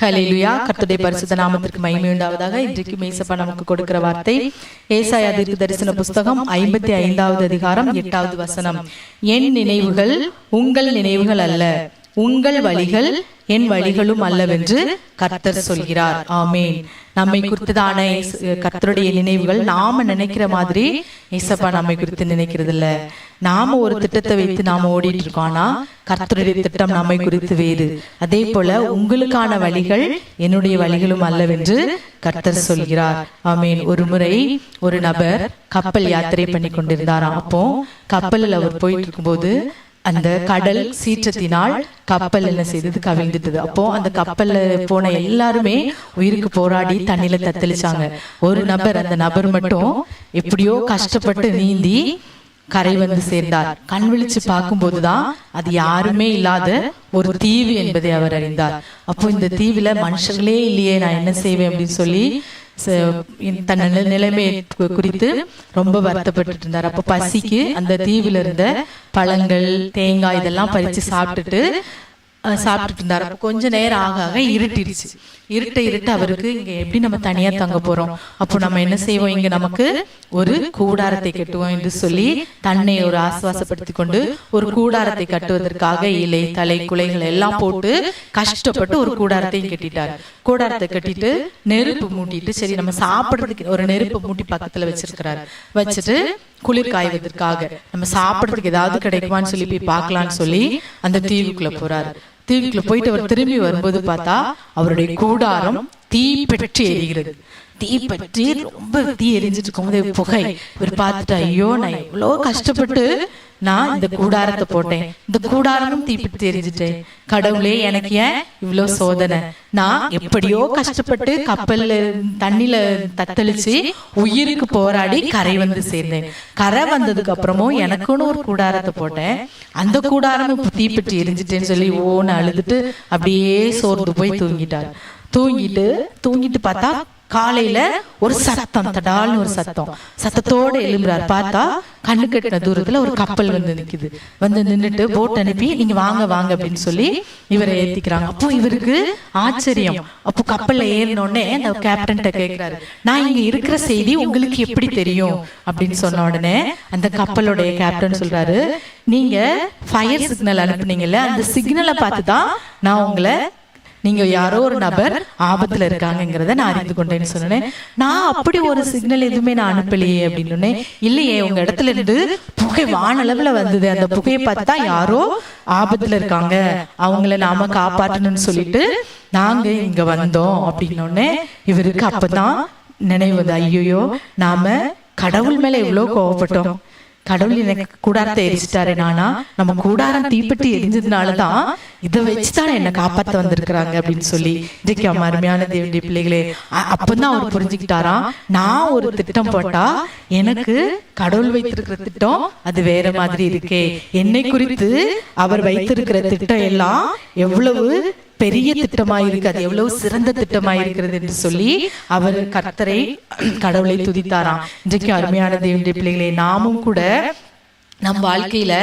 ஹல்லேலூயா. கர்த்தருடைய பரிசுத்த நாமத்திற்கு மகிமை உண்டாவதாக. இன்றைக்கு மேசப்பா நமக்கு கொடுக்கிற வார்த்தை ஏசாயா தீர்க்கதரிசன புஸ்தகம் 55வது அதிகாரம் 8வது வசனம். என் நினைவுகள் உங்கள் நினைவுகள் அல்ல, உங்கள் வழிகள் என் வழிகளும் அல்லவென்று கர்த்தர் சொல்கிறார். ஆமேன். நம்மை குறித்துதான கர்த்தருடைய நினைவுகள் நாம நினைக்கிற மாதிரி ஏசப்பா நம்மை குறித்து நினைக்கிறது இல்ல. நாம ஒரு திட்டத்தை வைத்து நாம ஓடிட்டு இருக்கோம், ஆனா கர்த்தருடைய திட்டம் நம்மை குறித்து வேறு. அதே போல உங்களுக்கான வழிகள் என்னுடைய வழிகளும் அல்லவென்று கர்த்தர் சொல்கிறார். ஆமேன். ஒரு முறை ஒரு நபர் கப்பல் யாத்திரை பண்ணி கொண்டிருந்தாராம். அப்போ கப்பலில் அவர் போயிட்டு இருக்கும்போது அந்த கடல் சீற்றத்தினால் கப்பல் என்ன செய்தது, கவிழ்ந்துட்டது. அப்போ அந்த கப்பல்ல போன எல்லாருமே உயிருக்கு போராடி தண்ணியில தத்தளிச்சாங்க. ஒரு நபர், அந்த நபர் மட்டும் எப்படியோ கஷ்டப்பட்டு நீந்தி கரை வந்து சேர்ந்தார். கண் விழிச்சு பார்க்கும் போதுதான் அது யாருமே இல்லாத ஒரு தீவு என்பதை அவர் அறிந்தார். அப்போ இந்த தீவுல மனுஷர்களே இல்லையே, நான் என்ன செய்வேன் அப்படின்னு சொல்லி தன் நிலைமை குறித்து ரொம்ப வருத்தப்பட்டு இருந்தார். அப்ப பசிக்கு அந்த தீவுல இருந்த பழங்கள், தேங்காய் இதெல்லாம் பறிச்சு சாப்பிட்டுட்டு இருந்தார். அப்போ கொஞ்ச நேரம் ஆக ஆக இருட்டிடுச்சு. இருட்ட அவருக்கு இங்க எப்படி நம்ம தனியா தங்க போறோம், அப்போ நம்ம என்ன செய்வோம், இங்க நமக்கு ஒரு கூடாரத்தை கட்டுவோம் என்று சொல்லி தன்னை ஒரு ஆசுவாசப்படுத்தி கொண்டு ஒரு கூடாரத்தை கட்டுவதற்காக இலை, தலை, குலைகள் எல்லாம் போட்டு கஷ்டப்பட்டு ஒரு கூடாரத்தையும் கட்டிட்டார். கூடாரத்தை கட்டிட்டு நெருப்பு மூட்டிட்டு, சரி நம்ம சாப்பிடுறதுக்கு ஒரு நெருப்பு மூட்டி பக்கத்துல வச்சிருக்கிறாரு. வச்சுட்டு குளிர் காய்வதற்காக நம்ம சாப்பிடுறதுக்கு ஏதாவது கிடைக்குமான்னு சொல்லி போய் பார்க்கலான்னு சொல்லி அந்த தீவுக்குள்ள போறாரு. தீவுக்குள்ள போயிட்டு அவர் திரும்பி வரும்போது பார்த்தா அவருடைய கூடாரம் தீ பற்றி எரிகிறது. தீ பற்றி ரொம்ப தீ எரிஞ்சிட்டு இருக்கும் புகை. இவர் பார்த்துட்டு, ஐயோ நான் எவ்வளோ கஷ்டப்பட்டு நான் இந்த கூடாரத்தை போட்டேன், இந்த கூடாரமும் தீப்பிட்டு எரிஞ்சிட்டேன். கடவுளே, எனக்கு ஏன் இவ்வளோ சோதனை? நான் எப்படியோ கஷ்டப்பட்டு கப்பல்ல தண்ணில தத்தளிச்சு உயிருக்கு போராடி கரை வந்து சேர்ந்தேன். கரை வந்ததுக்கு அப்புறமும் எனக்குன்னு ஒரு கூடாரத்தை போட்டேன், அந்த கூடாரமும் தீப்பிட்டு எரிஞ்சிட்டேன்னு சொல்லி ஓன்னு அழுதுட்டு அப்படியே சோர்ந்து போய் தூங்கிட்டார். தூங்கிட்டு பார்த்தா காலையில ஒரு சத்தம், தடால்னு ஒரு சத்தத்தோட எழும்புறாரு. பார்த்தா கண்ணு கட்டின தூரத்துல ஒரு கப்பல் வந்து நிக்குது. வந்து நின்றுட்டு போட் அனுப்பி நீங்க வாங்க வாங்க அப்படின்னு சொல்லி இவரை ஏத்திக்கிறாங்க. அப்போ இவருக்கு ஆச்சரியம். அப்போ கப்பல்ல ஏறினோடனே அந்த கேப்டன்ட்ட கேட்கிறாரு, நான் இங்க இருக்கிற செய்தி உங்களுக்கு எப்படி தெரியும் அப்படின்னு சொன்ன உடனே அந்த கப்பலோடைய கேப்டன் சொல்றாரு, நீங்க ஃபயர் சிக்னல் அனுப்புனீங்கல்ல, அந்த சிக்னலை பார்த்துதான் நான் உங்களை, நீங்க யாரோ ஒரு நபர் ஆபத்துல இருக்காங்கிறத நான் அறிந்து கொண்டேன்னு சொன்னேன். நான் அப்படி ஒரு சிக்னல் எதுவுமே நான் அனுப்பலையே அப்படின்னு. இல்லையே, உங்க இடத்துல இருந்து புகை வானளவுல வந்தது, அந்த புகையை பார்த்து தான் யாரோ ஆபத்துல இருக்காங்க, அவங்கள நாம காப்பாற்றணும்னு சொல்லிட்டு நாங்க இங்க வந்தோம் அப்படின்னோடனே இவருக்கு அப்பதான் நினைவு வந்து, ஐயோ நாம கடவுள் மேல எவ்வளவு கோவப்பட்டோம், கடவுள் எனக்கு கூடாரத்தை எரிச்சிட்டாரு, நானா நம்ம கூடாரம் தீப்பற்றி எரிஞ்சதுனாலதான் இதை வச்சுதான் என்ன காப்பாத்த வந்திருக்கிறாங்க அப்படின்னு சொல்லி. இன்றைக்கு அருமையான தேவனுடைய பிள்ளைகளே, அப்பதான் அவர் புரிஞ்சுக்கிட்டாராம், நான் ஒரு திட்டம் போட்டா எனக்கு கடவுள் வைத்திருக்கிற திட்டம் அது வேற மாதிரி இருக்கே, என்னை குறித்து அவர் வைத்திருக்கிற திட்டம் எல்லாம் எவ்வளவு பெரிய திட்டமாயிருக்கு, அது எவ்வளவு சிறந்த திட்டமாயிருக்கிறது என்று சொல்லி அவர் கர்த்தரை, கடவுளை துதித்தாராம். இன்றைக்கு அருமையான தேவனுடைய பிள்ளைகளே, நாமும் கூட நம் வாழ்க்கையில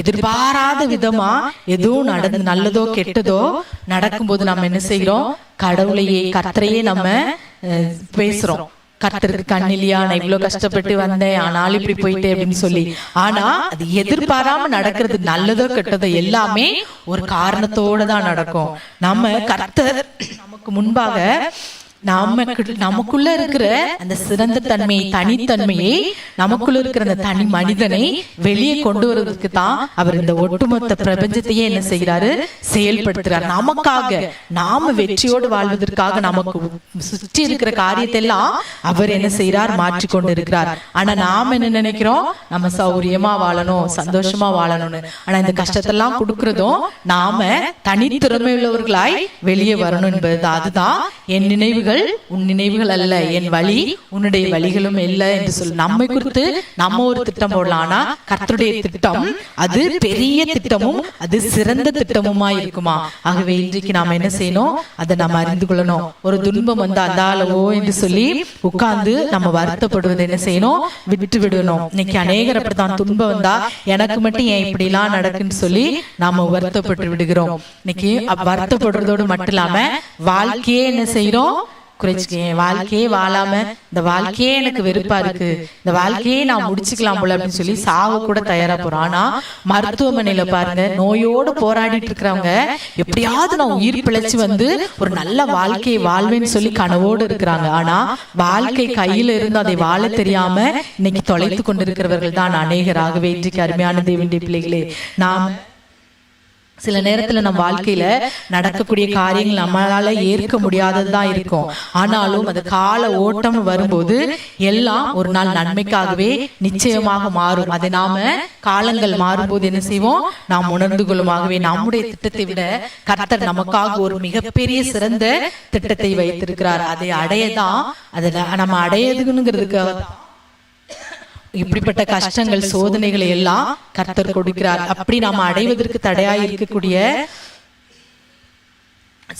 எதிர்பாராத விதமா எதுவும் நடந்து நல்லதோ கெட்டதோ நடக்கும்போது நம்ம என்ன செய்கிறோம், கடவுளையே, கர்த்தரையே நம்ம பேசுறோம். கர்த்தருக்கு கண்ணிலியா, நான் இவ்வளவு கஷ்டப்பட்டு வந்தேன் ஆனாலும் இப்படி போயிட்டேன் அப்படின்னு சொல்லி. ஆனா அது எதிர்பாராம நடக்கிறது, நல்லதோ கெட்டதோ எல்லாமே ஒரு காரணத்தோட தான் நடக்கும். நம்ம கர்த்தர் நமக்கு முன்பாக நமக்குள்ள இருக்கிற அந்த சிறந்த தன்மையை, தனித்தன்மையை, நமக்குள்ள இருக்கிற அந்த தனி மனிதனை வெளியே கொண்டு வருவதற்கு தான் அவர் இந்த ஒட்டுமொத்த பிரபஞ்சத்தையே என்ன செய்கிறாரு, செயல்படுத்துறார். நமக்காக, நாம வெற்றியோடு வாழ்வதற்காக நமக்கு சுற்றி இருக்கிற காரியத்தை எல்லாம் அவர் என்ன செய்யறார், மாற்றிக்கொண்டு இருக்கிறார். ஆனா நாம என்ன நினைக்கிறோம், நம்ம சௌரியமா வாழணும், சந்தோஷமா வாழணும்னு. ஆனா இந்த கஷ்டத்தெல்லாம் கொடுக்கறதும் நாம தனித்திறமை உள்ளவர்களாய் வெளியே வரணும் என்பது. அதுதான் என் நினைவுகள் நினைவுகள் உன் நினைவுகள் அல்ல, என் வழி உன்னுடைய வழிகளும் இல்லை என்று சொல்லு. நம்மை குறித்து நம்ம ஒரு திட்டம் போடலாம், ஆனா கர்த்தருடைய திட்டம் அது பெரிய திட்டமும் அது சிறந்த திட்டமுமா இருக்குமா. ஆகவே இன்றைக்கு நாம என்ன செய்யணும், அதை நம்ம அறிந்து கொள்ளணும். ஒரு துன்பம் வந்து அந்தாலவோ என்று சொல்லி உட்கார்ந்து நம்ம வருத்தப்படுவது என்ன செய்யணும், விட்டு விடணும். இன்னைக்கு அநேகர் அப்படித்தான், துன்பம் வந்தா எனக்கு மட்டும் ஏன் இப்படி எல்லாம் நடக்குன்னு சொல்லி நாம வருத்தப்பட்டு விடுகிறோம். இன்னைக்கு வருத்தப்படுறதோடு மட்டும் இல்லாம வாழ்க்கையே என்ன செய்யறோம், குறைச்சிக்கேன். வாழ்க்கையே வாழாம இந்த வாழ்க்கையே எனக்கு வெறுப்பா இருக்கு, இந்த வாழ்க்கையே நான் முடிச்சுக்கலாம் போல அப்படின்னு சொல்லி சாவு கூட தயாரா போறோம். ஆனா மருத்துவமனையில பாருங்க, நோயோடு போராடிட்டு இருக்கிறவங்க எப்படியாவது நான் உயிர் பிழைச்சு வந்து ஒரு நல்ல வாழ்க்கையை வாழ்வேன்னு சொல்லி கனவோடு இருக்கிறாங்க. ஆனா வாழ்க்கை கையில இருந்து அதை வாழ தெரியாம இன்னைக்கு தொலைத்து கொண்டிருக்கிறவர்கள் தான் அநேகராகவே. இன்றைக்கு அருமையான தேவனுடைய பிள்ளைகளே, நாம் சில நேரத்துல நம்ம வாழ்க்கையில நடக்கக்கூடிய காரியங்கள் நம்மளால ஏற்க முடியாததுதான் இருக்கும். ஆனாலும் அது கால ஓட்டம் வரும்போது எல்லாம் ஒரு நாள் நன்மைக்காகவே நிச்சயமாக மாறும். அதை நாம காலங்கள் மாறும்போது என்ன செய்வோம், நாம் உணர்ந்து கொள்ளுமாகவே நம்முடைய திட்டத்தை விட கர்த்தர் நமக்காக ஒரு மிகப்பெரிய சிறந்த திட்டத்தை வைத்திருக்கிறார். அதை அடையதான், அதை நம்ம அடையதுங்கிறதுக்கு இப்படிப்பட்ட கஷ்டங்கள் சோதனைகளை எல்லாம் கர்த்தர் கொடுக்கிறார். அப்படி நாம அடைவதற்கு தடையாய் இருக்கக்கூடிய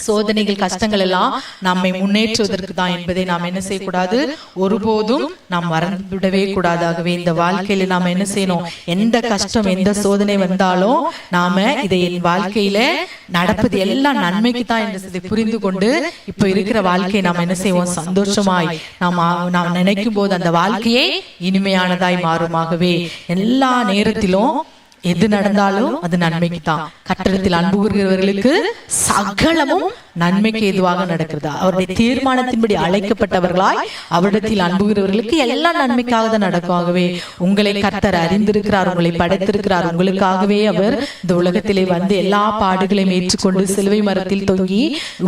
சோதனைகள் கஷ்டங்கள் எல்லாம் நம்மை முன்னேற்றுவதற்கு தான் என்பதை நாம் என்ன செய்யக்கூடாது, ஒருபோதும் நாம் மறந்துவிடவே கூடாதாகவே. இந்த வாழ்க்கையில நாம என்ன செய்யணும், எந்த கஷ்டம் எந்த சோதனை வந்தாலும் நாம இதை என் வாழ்க்கையில நடப்பது எல்லாம் நன்மைக்கு தான் என்று புரிந்து கொண்டு இப்ப இருக்கிற வாழ்க்கையை நாம் என்ன செய்வோம், சந்தோஷமாய் நாம் நினைக்கும் போது அந்த வாழ்க்கையே இனிமையானதாய் மாறுமாகவே. எல்லா நேரத்திலும் எது நடந்தாலும் அது நன்மைக்கு தான். கர்த்தரிடத்தில் அன்பு கூறுகிறவர்களுக்கு சகலமும் நன்மைக்கு எதுவாக நடக்கிறதா, அவருடைய தீர்மானத்தின்படி அழைக்கப்பட்டவர்களாய் அவரிடத்தில் அன்புகிறவர்களுக்கு எல்லாம் நன்மைக்காக தான் நடக்கும். ஆகவே உங்களை கர்த்தர் அறிந்திருக்கிறார், உங்களை படைத்திருக்கிறார். உங்களுக்காகவே அவர் இந்த உலகத்திலே வந்து எல்லா பாடுகளையும் ஏற்றுக்கொண்டு சிலுவை மரத்தில் தொங்கி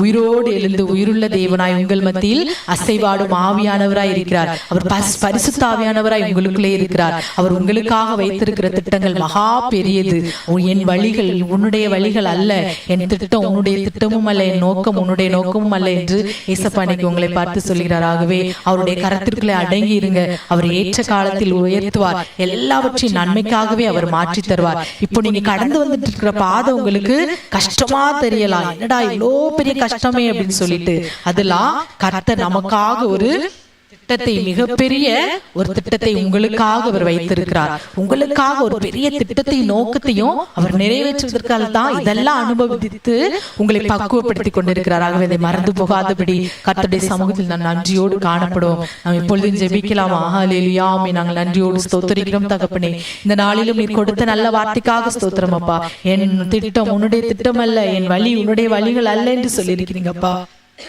உயிரோடு எழுந்து உயிருள்ள தேவனாய் உங்கள் மத்தியில் அசைவாடும் ஆவியானவராய் இருக்கிறார். அவர் பரிசுத்த ஆவியானவராய் உங்களுக்குள்ளே இருக்கிறார். அவர் உங்களுக்காக வைத்திருக்கிற திட்டங்கள் மகா பெரியது. என் வழிகள் உன்னுடைய வழிகள் அல்ல, என் திட்டம் உன்னுடைய திட்டமும் அல்ல, என் நோக்கம் உன்னுடைய நோக்கமும் அல்ல என்று இயேசப்பானிக்கு உங்களை பார்த்து சொல்கிறார். ஆகவே அவருடைய கரத்திற்குள்ளே அடங்கி இருங்க. அவர் ஏற்ற காலத்தில் உயர்த்துவார். எல்லாவற்றையும் நன்மைக்காகவே அவர் மாற்றி தருவார். இப்போ நீங்க கடந்து வந்துட்டு இருக்கிற பாதை உங்களுக்கு கஷ்டமா தெரியலாம், என்னடா இவ்வளோ பெரிய கஷ்டமே அப்படின்னு சொல்லிட்டு, அதெல்லாம் கர்த்தர் நமக்காக ஒரு திட்டத்தை, மிகப்பெரிய ஒரு திட்டத்தை உங்களுக்காக அவர் வைத்திருக்கிறார். உங்களுக்காக ஒரு பெரிய திட்டத்தை நோக்கத்தையும் அவர் நிறைவேற்றுவதற்காக தான் இதெல்லாம் அனுபவித்து உங்களை பக்குவப்படுத்தி கொண்டிருக்கிறார். ஆகவே இதை மறந்து போகாதபடி கர்த்தருடைய சமூகத்தில் நான் நன்றியோடு காணப்படுவோம். நாம் இப்பொழுதும் ஜெபிக்கலாமா? ஹல்லேலூயா. நாங்கள் நன்றியோடு ஸ்தோத்திரிக்கிறோம் தகப்பனே. இந்த நாளிலும் நீர் கொடுத்த நல்ல வார்த்தைக்காக ஸ்தோத்திரம் அப்பா. என் திட்டம் உன்னுடைய திட்டம் அல்ல, என் வழி உன்னுடைய வழிகள் அல்ல என்று சொல்லியிருக்கிறீங்கப்பா.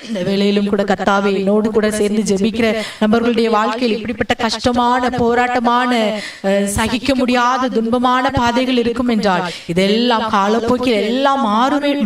இந்த வேளையிலும் கூட கர்த்தாவே என்னோடு கூட சேர்ந்து ஜெபிக்கிற நபர்களுடைய வாழ்க்கையில் இப்படிப்பட்ட கஷ்டமான போராட்டமான சகிக்க முடியாத துன்பமான பாதைகள் இருக்கும் என்றால் இதெல்லாம் காலப்போக்கில் எல்லாம்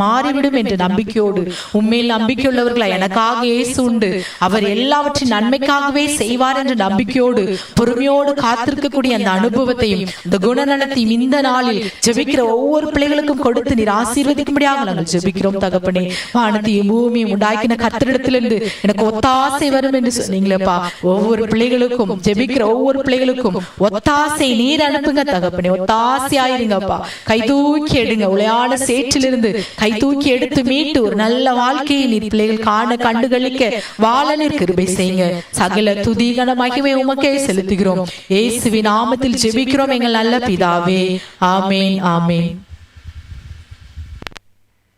மாறிவிடும் என்ற நம்பிக்கையோடு, உண்மையில் நம்பிக்கையுள்ளவர்களா எனக்காக இயேசு உண்டு, அவர் எல்லாவற்றின் நன்மைக்காகவே செய்வார் என்ற நம்பிக்கையோடு பொறுமையோடு காத்திருக்கக்கூடிய அந்த அனுபவத்தையும் இந்த குணநலத்தையும் இந்த நாளில் ஜெபிக்கிற ஒவ்வொரு பிள்ளைகளுக்கும் கொடுத்து நீர் ஆசீர்வதிக்கும்படியாக நாங்கள் ஜெபிக்கிறோம் தகப்பனே. வானத்தையும் பூமியும் உண்டாக்கி கர்த்தரிடத்திலிருந்து எனக்கு ஒத்தாசை வரும் என்று சொன்னீங்களேப்பா. ஒவ்வொரு பிள்ளைகளுக்கும் ஜெபிக்கிற ஒவ்வொரு பிள்ளைகளுக்கும் ஒத்தாசை நீர் அனுப்புங்க தகப்பனே. ஒத்தாசையாயிருங்கப்பா. கை தூக்கி எடுங்க, உளையான சேற்றிலிருந்து கை தூக்கி எடுத்து மீட்டு ஒரு நல்ல வாழ்க்கையை நீர் பிள்ளைகள் காண கண்டுகளிக்க வாழ நீர் கிருபை செய்யுங்க. சகல துதி கன மகிமை உமக்கே செலுத்துகிறோம். இயேசுவின் நாமத்தில் ஜெபிக்கிறோம் எங்கள் நல்ல பிதாவே. ஆமேன், ஆமேன்.